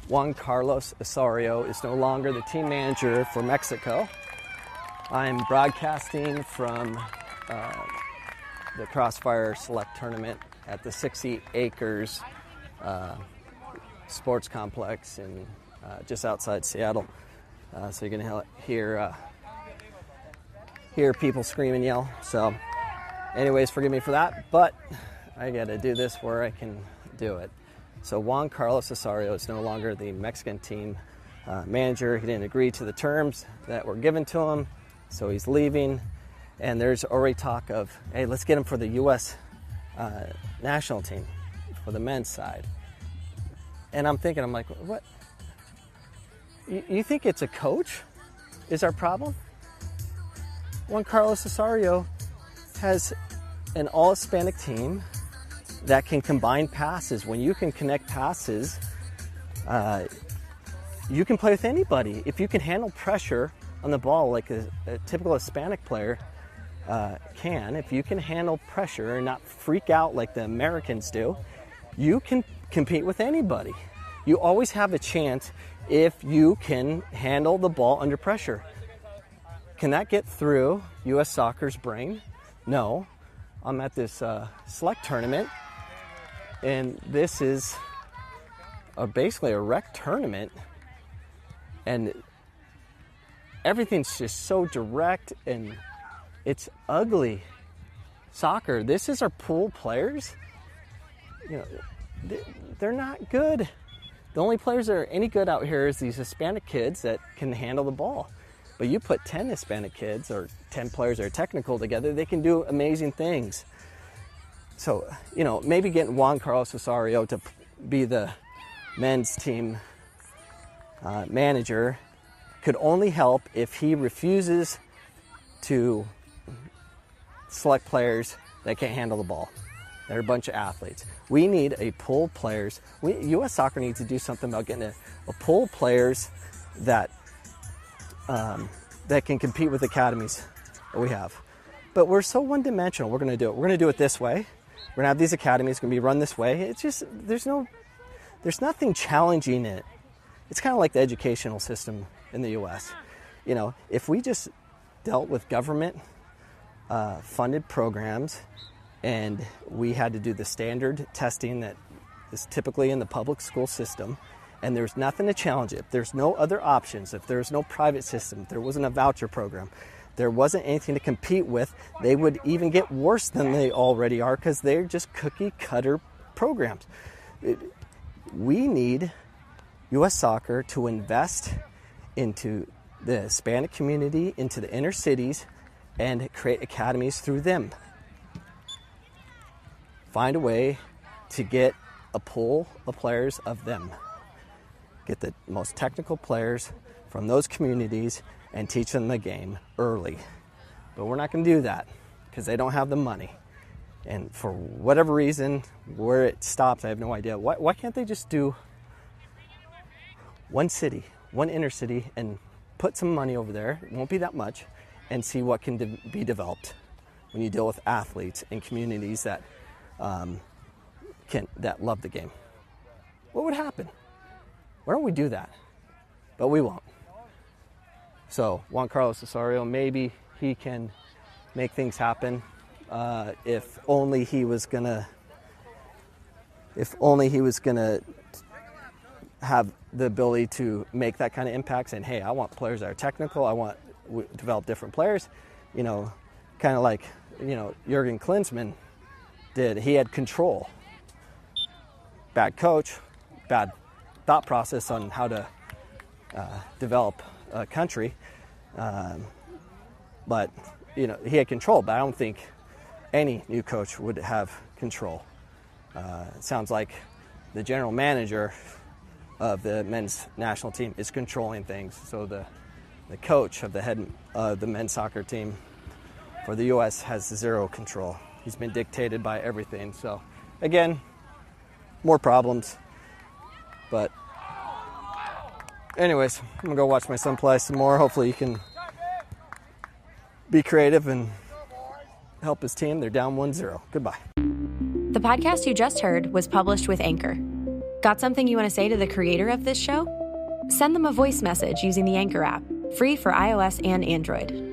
Juan Carlos Osorio is no longer the team manager for Mexico. I'm broadcasting from the Crossfire Select Tournament at the 60 Acres Sports Complex in just outside Seattle. So you're going to hear people scream and yell. So anyways, forgive me for that, but I got to do this where I can do it. So Juan Carlos Osorio is no longer the Mexican team manager. He didn't agree to the terms that were given to him, so he's leaving. And there's already talk of, hey, let's get him for the U.S. national team, for the men's side. And I'm like, what? You think it's a coach is our problem? Juan Carlos Osorio has an all-Hispanic team that can combine passes. When you can connect passes, you can play with anybody. If you can handle pressure on the ball like a typical Hispanic player can, if you can handle pressure and not freak out like the Americans do, you can compete with anybody. You always have a chance if you can handle the ball under pressure. Can that get through U.S. Soccer's brain? No. I'm at this select tournament, and this is basically a rec tournament, and everything's just so direct and it's ugly. Soccer, this is our pool players. You know, they're not good. The only players that are any good out here is these Hispanic kids that can handle the ball. But you put 10 Hispanic kids or 10 players that are technical together, they can do amazing things. So, you know, maybe getting Juan Carlos Osorio to be the men's team manager could only help if he refuses to select players that can't handle the ball. They're a bunch of athletes. We need a pool of players. U.S. Soccer needs to do something about getting a pool of players that can compete with academies that we have. But we're so one-dimensional. We're going to do it. We're going to do it this way. We're going to have these academies going to be run this way. It's just, there's nothing challenging it. It's kind of like the educational system in the U.S. You know, if we just dealt with government funded programs and we had to do the standard testing that is typically in the public school system, and there's nothing to challenge it. If there's no other options, if there's no private system, if there wasn't a voucher program, there wasn't anything to compete with, they would even get worse than they already are because they're just cookie cutter programs. We need U.S. Soccer to invest into the Hispanic community, into the inner cities, and create academies through them. Find a way to get a pool of players of them. Get the most technical players from those communities and teach them the game early. But we're not going to do that because they don't have the money. And for whatever reason, where it stops, I have no idea. Why can't they just do one city, one inner city, and put some money over there? It won't be that much, and see what can be developed when you deal with athletes and communities that that love the game. What would happen? Why don't we do that? But we won't. So Juan Carlos Osorio, maybe he can make things happen. If only he was gonna have the ability to make that kind of impact, saying, hey, I want players that are technical. I want to develop different players. You know, kind of like, you know, Jurgen Klinsmann did. He had control. Bad coach, bad thought process on how to develop a country. But, you know, he had control, but I don't think any new coach would have control. It sounds like the general manager of the men's national team is controlling things. So the coach of the head of the men's soccer team for the U.S. has zero control. He's been dictated by everything. So, again, more problems. But anyways, I'm going to go watch my son play some more. Hopefully he can be creative and help his team. They're down 1-0. Goodbye. The podcast you just heard was published with Anchor. Got something you want to say to the creator of this show? Send them a voice message using the Anchor app, free for iOS and Android.